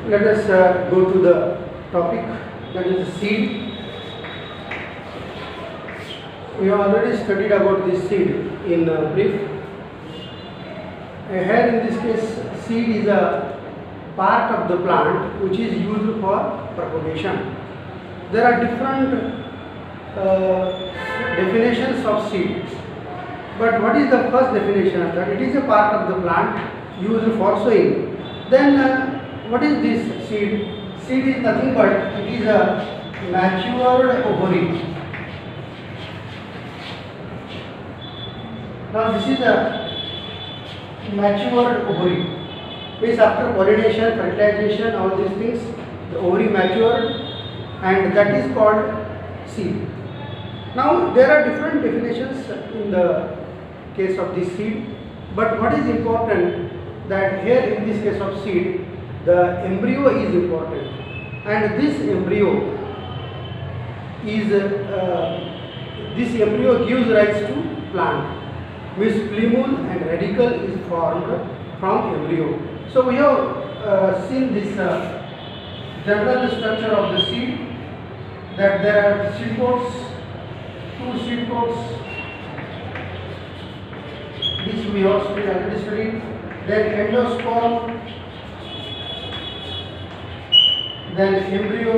let us go to the topic, that is the seed. We have already studied about this seed in brief. Here in this case, seed is a part of the plant which is used for propagation. There are different definitions of seed, but what is the first definition? That it is a part of the plant used for sowing. Then what is this seed? Seed is nothing but it is a matured ovary. Now this is a matured ovary. Means after pollination, fertilization, all these things, the ovary matured, and that is called seed. Now there are different definitions in the case of this seed, but what is important, that here in this case of seed, the embryo is important, and this embryo gives rise to plant. Means plumule and radicle is formed from embryo. So we have seen this general structure of the seed, that there are seed coats, two seed coats. This we have already studied. Then endosperm, then embryo.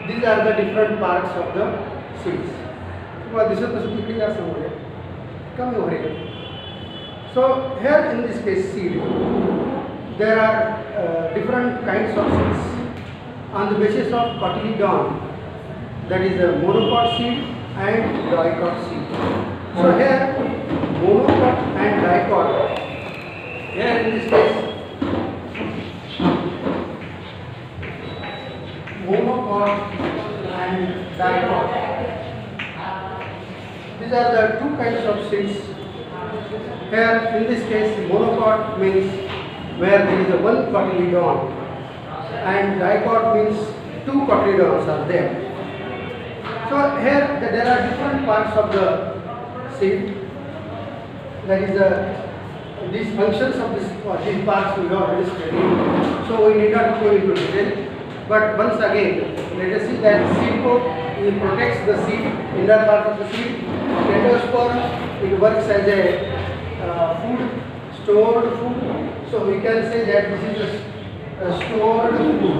These are the different parts of the seeds. This is the come over here. So here in this case seed, there are different kinds of seeds on the basis of cotyledon, that is a monocot seed and dicot seed. So here monocot and dicot, here in this case monocot and dicot. These are the two kinds of seeds. Here in this case monocot means where there is a one cotyledon, and dicot means two cotyledons are there. So here there are different parts of the seed. That is these functions of these parts we have already studied. So we need not go into detail. But once again, let us see that seed coat protects the seed, inner part of the seed. Endosperm, it works as a food, stored food. So we can say that this is a stored food.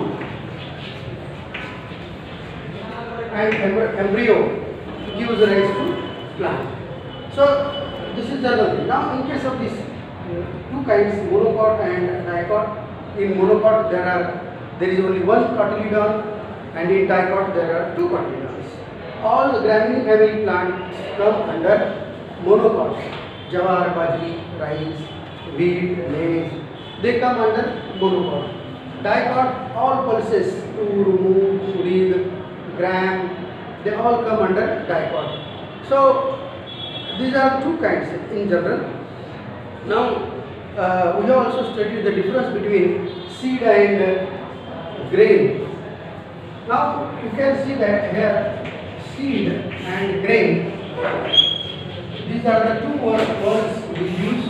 And embryo gives rise to plant. So this is general. Now in case of these two kinds, monocot and dicot, in monocot there is only one cotyledon, and in dicot there are two cotyledons. All the Gramineae family plants come under monocot. Jawar, bajri, rice, wheat, maize, they come under monocot. Dicot, all pulses, tur, moong, urid, gram, they all come under dicot. So these are two kinds in general. Now we have also studied the difference between seed and grain. Now you can see that here seed and grain, these are the two words we use,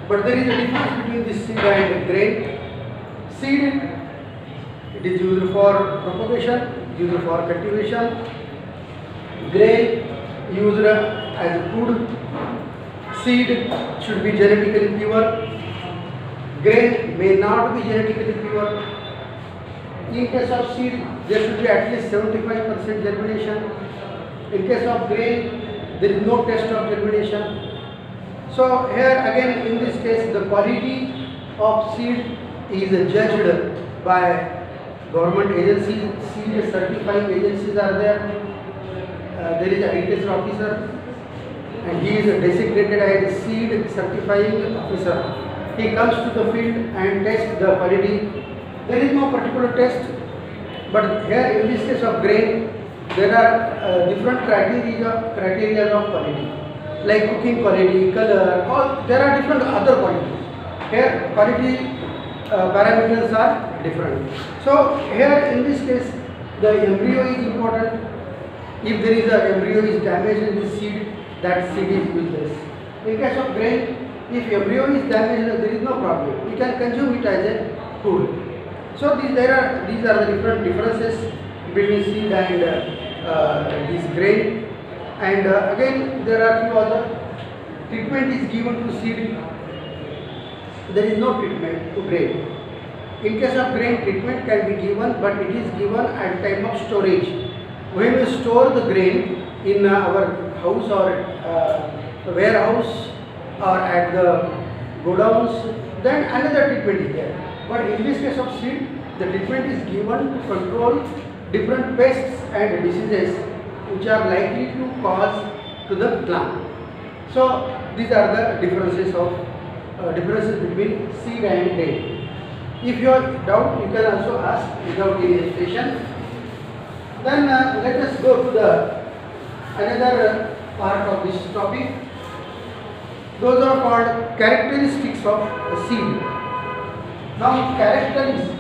but there is a difference between this seed and grain. Seed, it is used for propagation, used for cultivation. Grain, used as food. Seed should be genetically pure. Grain may not be genetically pure. In case of seed, there should be at least 75% germination. In case of grain, there is no test of germination. So here again in this case, the quality of seed is judged by government agencies. Seed certifying agencies are there. There is an agriculture officer, and he is designated as seed certifying officer. He comes to the field and tests the quality. There is no particular test, but here in this case of grain, there are different criteria of quality, like cooking quality, color, all there are different other qualities. Here quality parameters are different. So here in this case, the embryo is important. If there is a embryo is damaged in this seed, that seed is useless. In case of grain, If embryo is damaged, there is no problem. We can consume it as a food. So these are the different differences between seed and this grain. And again, there are few other treatment is given to seed. There is no treatment to grain. In case of grain, treatment can be given, but it is given at time of storage. When we store the grain in our house or warehouse or at the godowns, then another treatment is there. But in this case of seed, the treatment is given to control different pests and diseases which are likely to cause to the plant. So these are the differences between seed and grain. If you have doubt, you can also ask without any hesitation. Then let us go to the another part of this topic. Those are called characteristics of a seed. Now characteristics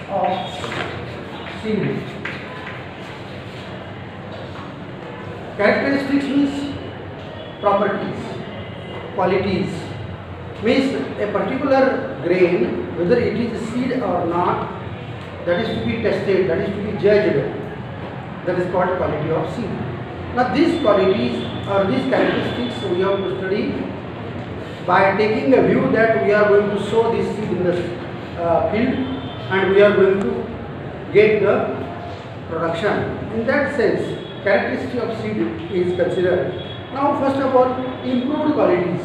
of seed. Characteristics means properties, qualities. Means a particular grain, whether it is seed or not, that is to be tested, that is to be judged. That is called quality of seed. Now these qualities or these characteristics we have to study by taking a view that we are going to sow this seed in the field and we are going to get the production. In that sense, characteristic of seed is considered. Now first of all, improved qualities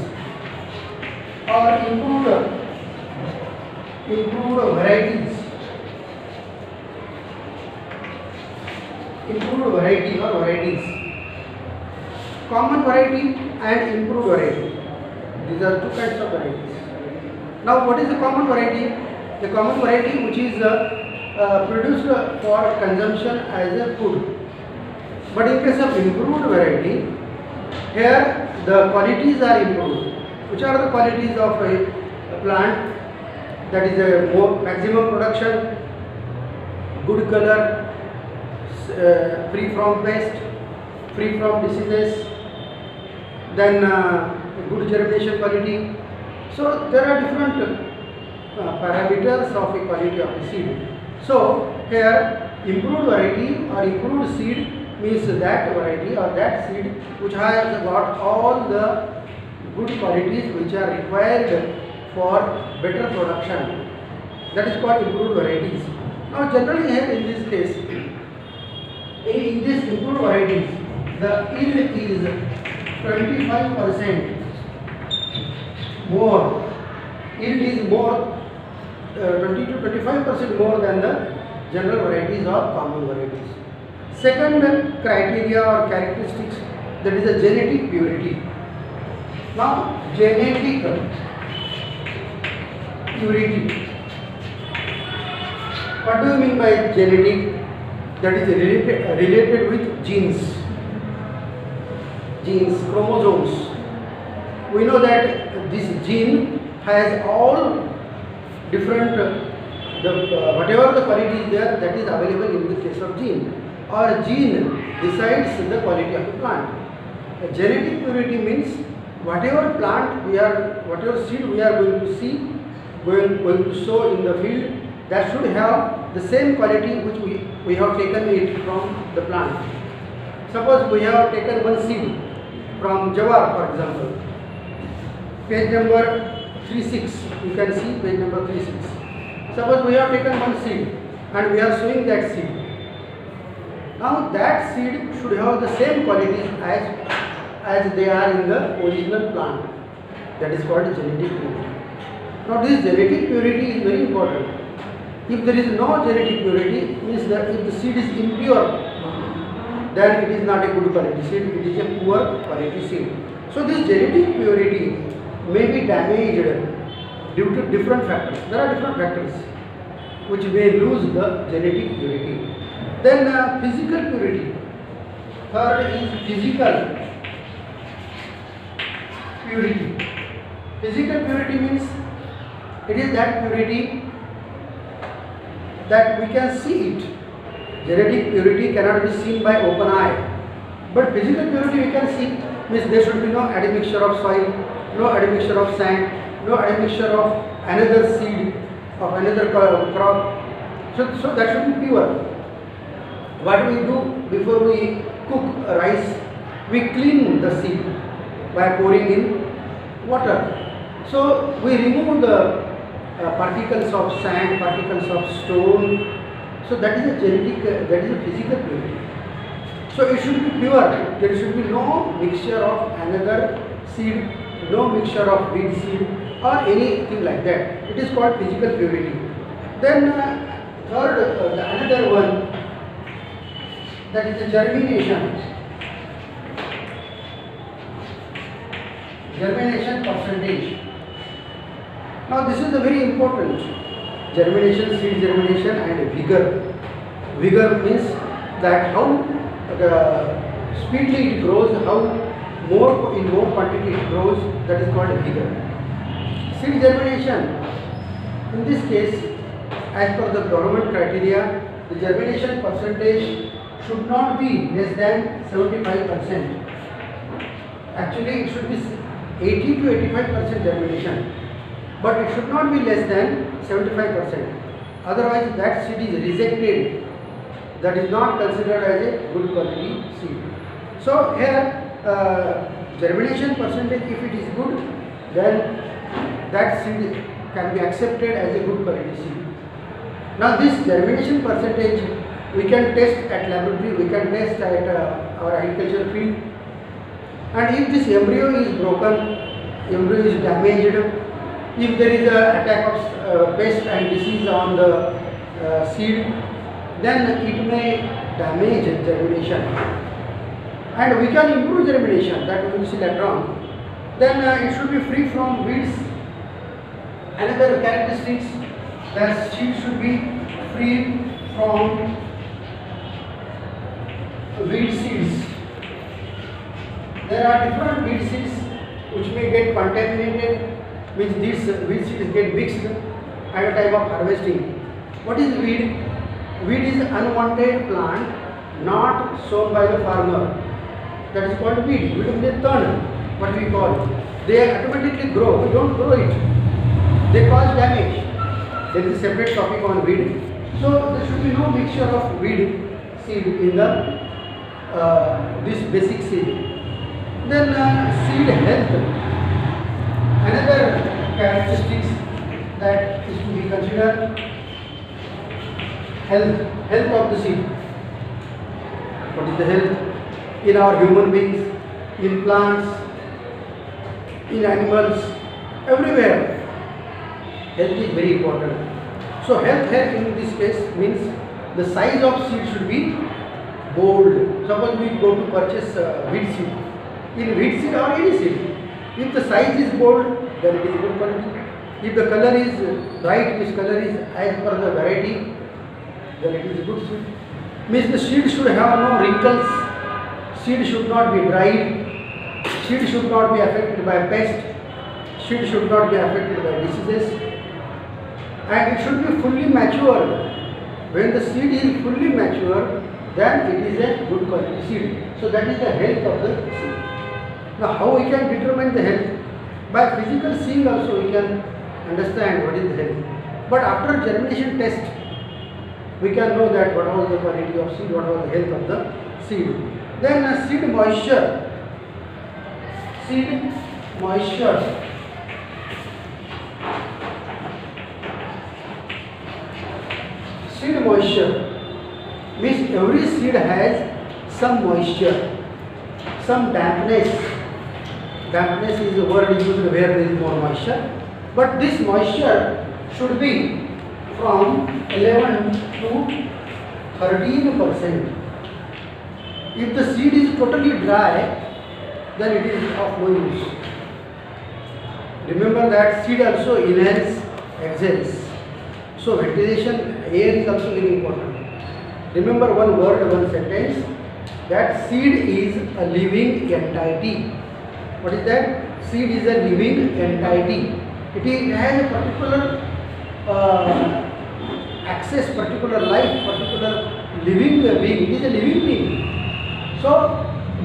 or improved varieties. Improved variety or varieties. Common variety and improved variety. These are two kinds of varieties. Now what is the common variety? The common variety which is produced for consumption as a food. But in case of improved variety, here the qualities are improved. Which are the qualities of a plant? That is a more maximum production, good color, free from pest, free from diseases, then good germination quality. So there are different parameters of a quality of a seed. So here improved variety or improved seed means that variety or that seed which has got all the good qualities which are required for better production. That is called improved varieties. Now generally here in this case, in this improved varieties, the yield is 25% more. Yield is more 20 to 25% more than the general varieties or common varieties. Second criteria or characteristics, that is the genetic purity. Now genetic purity. What do you mean by genetic? That is related with genes, chromosomes. We know that this gene has all different, whatever the quality is there, that is available in the case of gene. Or gene decides the quality of the plant. Genetic purity means whatever seed we are going to see, going to sow in the field, that should have the same quality which we have taken it from the plant. Suppose we have taken one seed from jawar, for example. Page number 36, you can see page number 36. Suppose we have taken one seed and we are sowing that seed. Now that seed should have the same qualities as they are in the original plant. That is called genetic purity. Now this genetic purity is very important. If there is no genetic purity, means that if the seed is impure, then it is not a good quality seed, it is a poor quality seed. So this genetic purity may be damaged due to different factors. There are different factors which may lose the genetic purity. Then physical purity. Third is physical purity. Physical purity means it is that purity that we can see it. Genetic purity cannot be seen by open eye, But physical purity we can see means there should be no admixture of soil, no admixture of sand, no admixture of another seed, of another crop. So that should be pure. What we do before we cook rice, we clean the seed by pouring in water. So we remove the particles of sand, particles of stone. So that is a genetic, that is a physical purity. So it should be pure. There should be no mixture of another seed, no mixture of weed seed or anything like that. It is called physical purity. Then third, another one, that is the germination. Germination percentage. Now this is a very important. Germination, seed germination and vigor. Vigor means that how speedily it grows, how in more quantity it grows, that is called vigor. Seed germination, in this case, as per the government criteria, the germination percentage should not be less than 75%. Actually, it should be 80 to 85% germination, but it should not be less than 75%. Otherwise, that seed is rejected. That is not considered as a good quality seed. So here, germination percentage, if it is good, then that seed can be accepted as a good quality seed. Now this germination percentage we can test at laboratory, we can test at our agricultural field. And if this embryo is broken, embryo is damaged, if there is an attack of pest and disease on the seed, then it may damage germination. And we can improve germination, that we will see later on. Then it should be free from weeds. Another characteristics, that seed should be free from weed seeds. There are different weed seeds which may get contaminated, which these weed seeds get mixed at a time of harvesting. What is weed? Weed is unwanted plant not sown by the farmer. That is called weed. Weed is turn, what we call. They automatically grow. We don't grow it. They cause damage. There is a separate topic on weed. So there should be no mixture of weed seed in the this basic seed. Then seed health. Another characteristics that is to be considered, health of the seed. What is the health? In our human beings, in plants, in animals, everywhere. Health is very important. So health here in this case means the size of seed should be bold. Suppose we go to purchase wheat seed. In wheat seed or any seed, if the size is bold, then it is good quality. If the color is bright, means color is as per the variety, then it is good seed. Means the seed should have no wrinkles, seed should not be dried, seed should not be affected by pest, seed should not be affected by diseases, and it should be fully matured. When the seed is fully mature, then it is a good quality seed. So that is the health of the seed. Now how we can determine the health? By physical seeing also we can understand what is the health. But after germination test, we can know that what was the quality of seed, what was the health of the seed. Then seed moisture. Seed moisture. Seed moisture means every seed has some moisture, some dampness. Dampness is a word used where there is more moisture. But this moisture should be from 11 to 13%. If the seed is totally dry, then it is of no use. Remember that seed also inhales, exhales. So ventilation, air is also very important. Remember one word, one sentence, that seed is a living entity. What is that? Seed is a living entity. It has a particular access, particular life, particular living being. It is a living being. So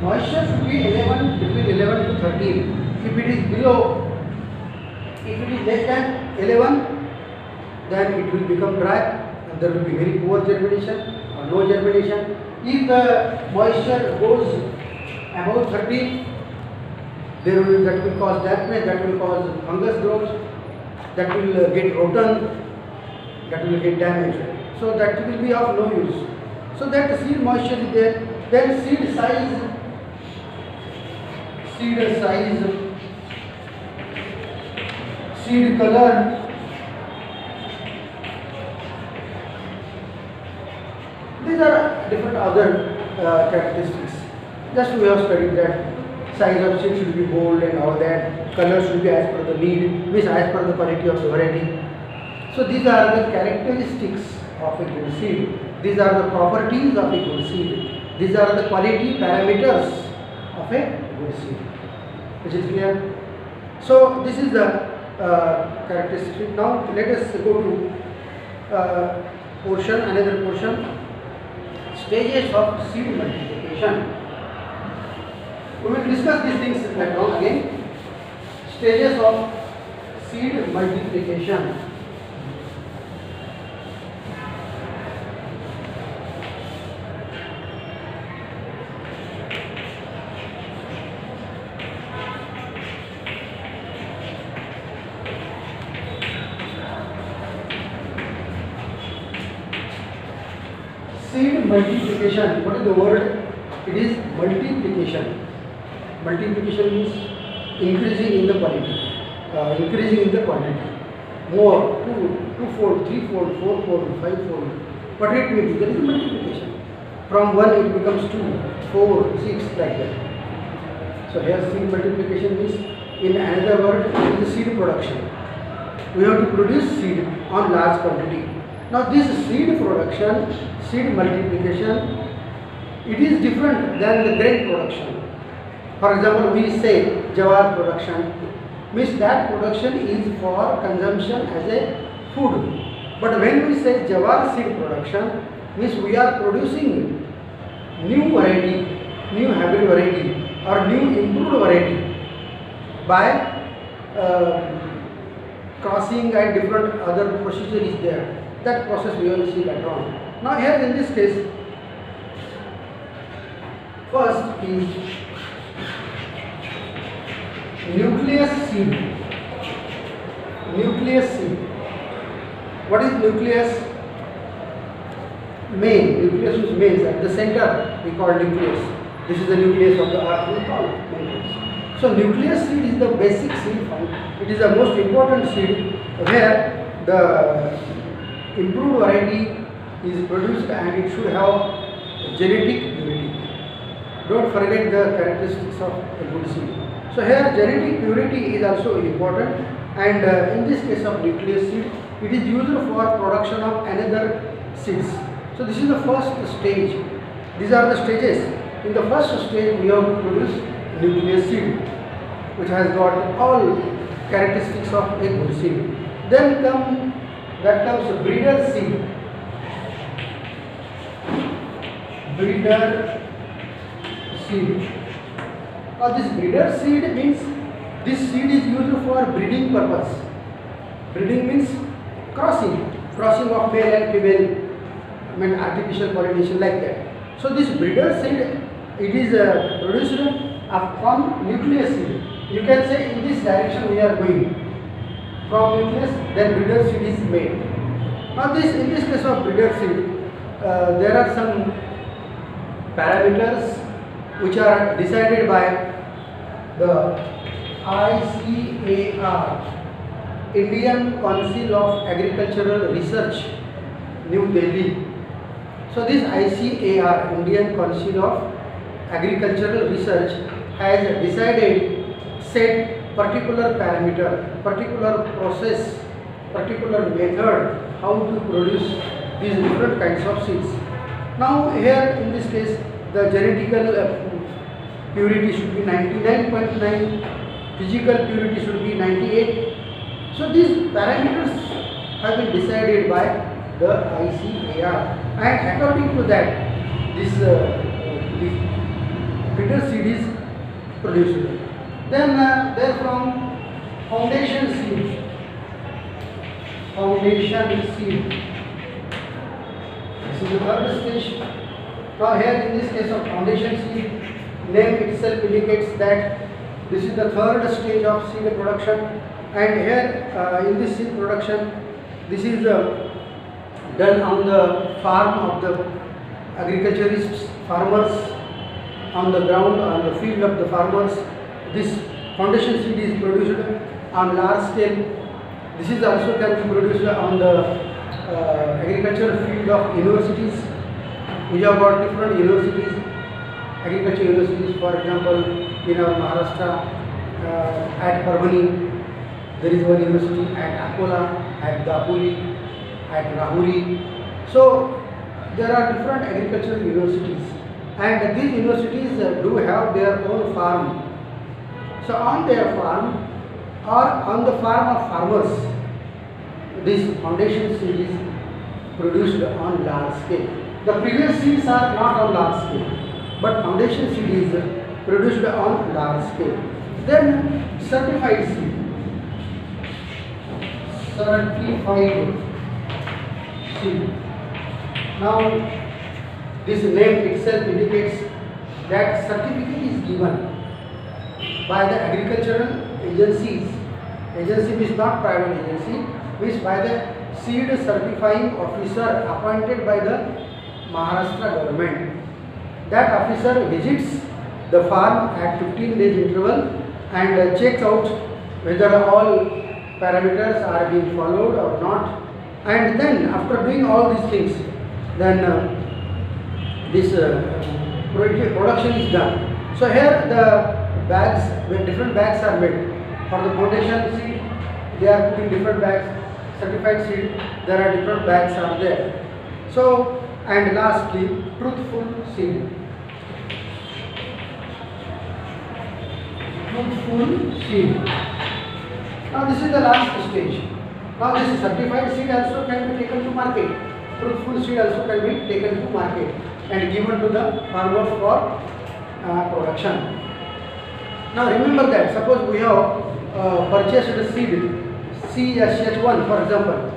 moisture should be 11, between 11 to 13. If it is below, if it is less than 11, then it will become dry and there will be very poor germination or no germination. If the moisture goes above 13, that will cause dampness, that will cause fungus growth, that will get rotten, that will get damaged. So that will be of no use. So that seed moisture is there. Then seed size, seed color. These are different other characteristics. Just we have studied that size of seed should be bold and all that. Color should be as per the need, means as per the quality of the variety. So these are the characteristics of a good seed. These are the properties of a good seed. These are the quality parameters of a good seed. Which is clear? So this is the characteristic. Now let us go to another portion. Stages of seed multiplication. We will discuss these things later on again. Stages of seed multiplication. Seed multiplication. What is the word? It is multiplication. Multiplication means increasing in the quality, increasing in the quantity. More, twofold, threefold, fourfold, fivefold. What it may be, there is a multiplication. From 1 it becomes 2, 4, 6, like that. So here seed multiplication means, in another word, it is seed production. We have to produce seed on large quantity. Now this seed production, seed multiplication, it is different than the grain production. For example, we say jawar production, means that production is for consumption as a food. But when we say jawar seed production, means we are producing new variety, new hybrid variety or new improved variety by crossing and different other procedure is there. That process we will see later on. Now here in this case, first is nucleus seed. Nucleus seed. What is nucleus? Main. Nucleus is main. At the center we call nucleus. This is the nucleus of the earth, we call nucleus. So nucleus seed is the basic seed found. It is the most important seed where the improved variety is produced and it should have genetic purity. Don't forget the characteristics of a good seed. So here genetic purity is also important, and in this case of nucleus seed, it is used for production of another seeds. So this is the first stage. These are the stages. In the first stage we have to produce nucleus seed, which has got all characteristics of a good seed. Then comes breeder seed. Breeder seed. Now this breeder seed means this seed is used for breeding purpose. Breeding means crossing of male and female, I mean artificial pollination, like that. So this breeder seed, it is produced from nucleus seed. You can say in this direction we are going. From nucleus, then breeder seed is made. Now in this case of breeder seed, there are some parameters which are decided by the ICAR, Indian Council of Agricultural Research, New Delhi. So this ICAR, Indian Council of Agricultural Research, has decided, set particular parameter, particular process, particular method how to produce these different kinds of seeds. Now here in this case, the genetical purity should be 99.9, physical purity should be 98. So these parameters have been decided by the ICAR, and according to that, this breeder seed is produced. Then there from foundation seed. Foundation seed. This is the third stage. Now here in this case of foundation seed, name itself indicates that this is the third stage of seed production, and here in this seed production, this is done on the farm of the agriculturists, farmers, on the ground, on the field of the farmers. This foundation seed is produced on large scale. This is also can be produced on the agricultural field of universities. We have got different universities, agriculture universities, for example, in our Maharashtra, at Parbhani, there is one university, at Akola, at Dapoli, at Rahuri. So, there are different agricultural universities, and these universities do have their own farm. So, on their farm or on the farm of farmers, this foundation seed is produced on large scale. The previous seeds are not on large scale, but foundation seed is produced on large scale. Then certified seed. Certified seed. Now this name itself indicates that certificate is given by the agricultural agencies. Agency is not private agency, which by the seed certifying officer appointed by the Maharashtra government. That officer visits the farm at 15 days interval and checks out whether all parameters are being followed or not, and then after doing all these things, then this production is done. So here the bags, when different bags are made for the foundation seed, they are put in different bags. Certified seed, there are different bags are there. So, and lastly, truthful seed. Truthful seed. Now this is the last stage. Now this certified seed also can be taken to market. Truthful seed also can be taken to market and given to the farmers for production. Now remember that suppose we have purchased a seed CSH1, for example.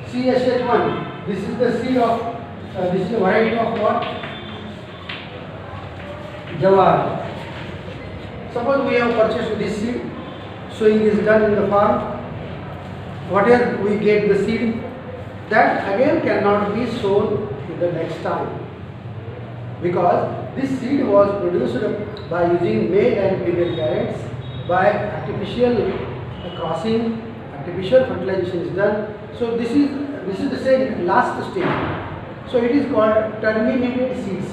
CSH1, this is the seed of this is a variety of what? Jawar. Suppose we have purchased this seed, sowing is done in the farm. Whatever we get the seed, that again cannot be sown in the next time, because this seed was produced by using male and female parents, by artificial crossing, artificial fertilization is done. So this is the same last stage. So it is called terminated seeds.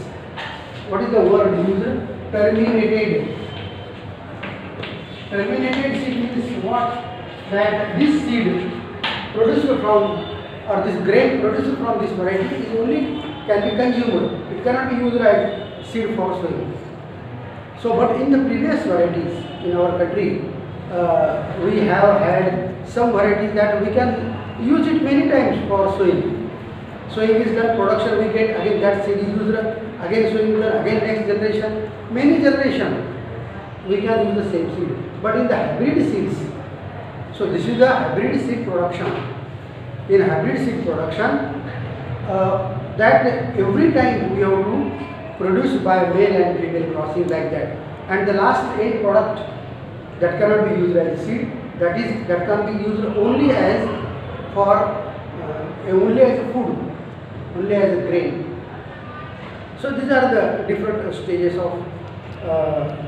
What is the word used? Terminated. Terminated seed means what? That this seed produced from, or this grain produced from this variety is only can be consumed. It cannot be used as seed for sowing. So, but in the previous varieties in our country, we have had some varieties that we can use it many times for sowing. Sowing is done, production we get, again that seed is used, again sowing is done, again next generation, many generation we can use the same seed. But in the hybrid seeds, so this is the hybrid seed production. In hybrid seed production, that every time we have to produce by male and female crossing like that, and the last end product that cannot be used as seed, that can be used only as for only as a food, only as a grain. So these are the different stages of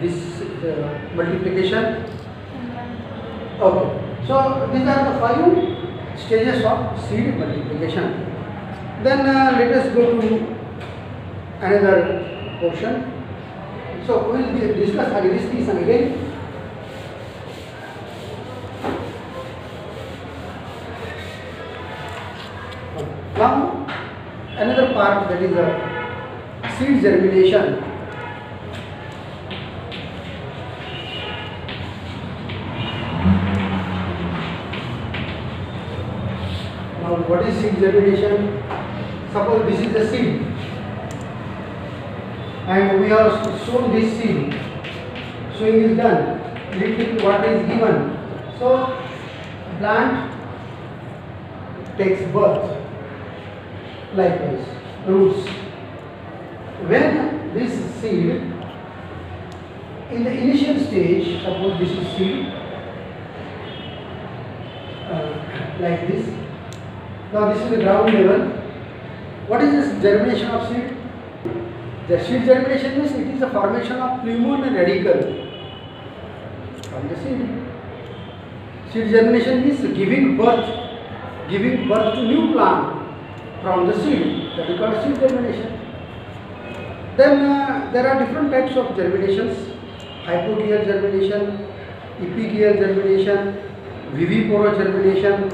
this multiplication. Okay, so these are the 5 stages of seed multiplication. Then let us go to another portion. So we will discuss this piece again. Now another part, that is seed germination. Now what is seed germination? Suppose this is the seed and we have sown this seed. sowing is done, little water is given. So plant takes birth. Likewise, roots. When this seed, in the initial stage, suppose this is seed, like this. Now this is the ground level. What is this germination of seed? The seed germination means it is the formation of plumule radical from the seed. Seed germination means giving birth to new plant from the seed. That is called seed germination. Then there are different types of germinations: hypogeal germination, epigeal germination, viviporo germination.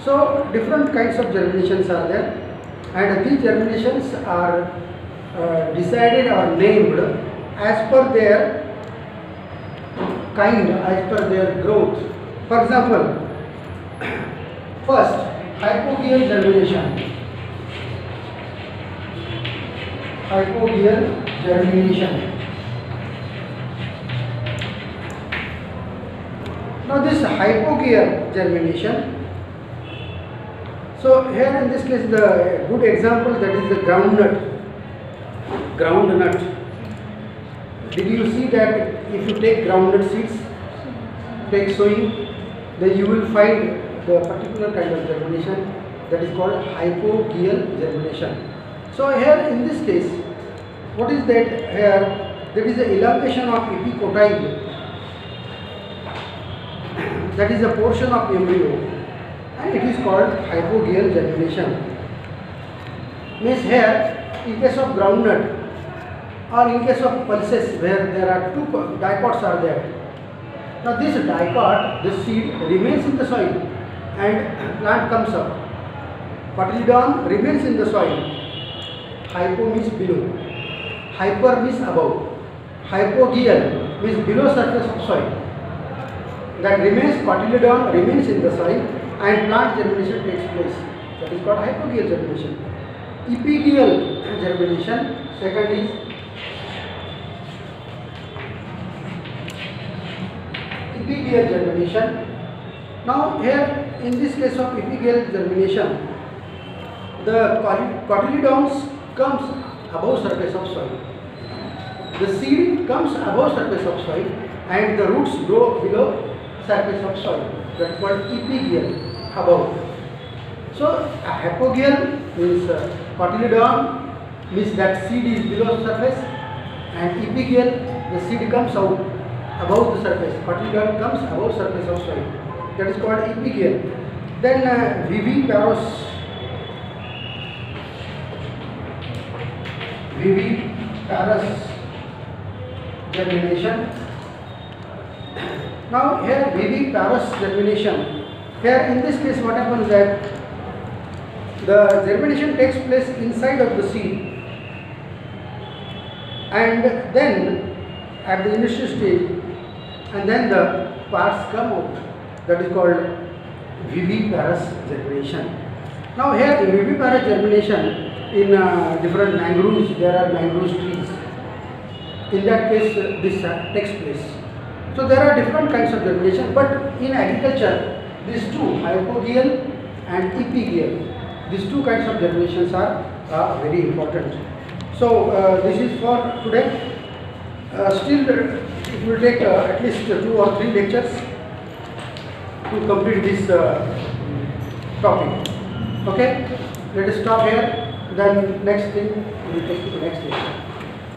So different kinds of germinations are there, and these germinations are decided or named as per their kind, as per their growth. For example, first, hypogeal germination. Hypogeal germination. Now this hypogeal germination, so here in this case the good example, that is the groundnut. Groundnut. Did you see that if you take groundnut seeds, take sowing, then you will find the particular kind of germination that is called hypogeal germination. So here in this case, what is that here? There is the elongation of epicotyle. That is a portion of embryo, and it is called hypogeal germination. Means here, in case of groundnut or in case of pulses where there are two dicots are there. Now this dicot, the seed remains in the soil and plant comes up. Cotyledon remains in the soil. Hypo means below. Hyper means above. Hypogeal means below surface of soil. That remains, cotyledon remains in the soil and plant germination takes place. That is called hypogeal germination. Epigeal germination, second is epigeal germination. Now here in this case of epigeal germination, the cotyledons comes above surface of soil. The seed comes above surface of soil and the roots grow below surface of soil. That is called epigeal, above. So a hypogeal means cotyledon means that seed is below surface, and epigeal, the seed comes out above the surface. Cotyledon comes above surface of soil. That is called epigeal. Then viviparous. Viviparous germination. Now here viviparous germination. Here in this case what happens that the germination takes place inside of the seed, and then at the initial stage, and then the parts come out. That is called viviparous germination. Now here in viviparous germination, in different mangroves, there are mangrove trees. In that case this takes place. So there are different kinds of germination, but in agriculture these two, hypogeal and epigeal, these two kinds of germinations are very important. So this is for today. Still it will take at least 2 or 3 lectures to complete this topic. Okay, let us stop here. Then next thing we will take to the next lecture.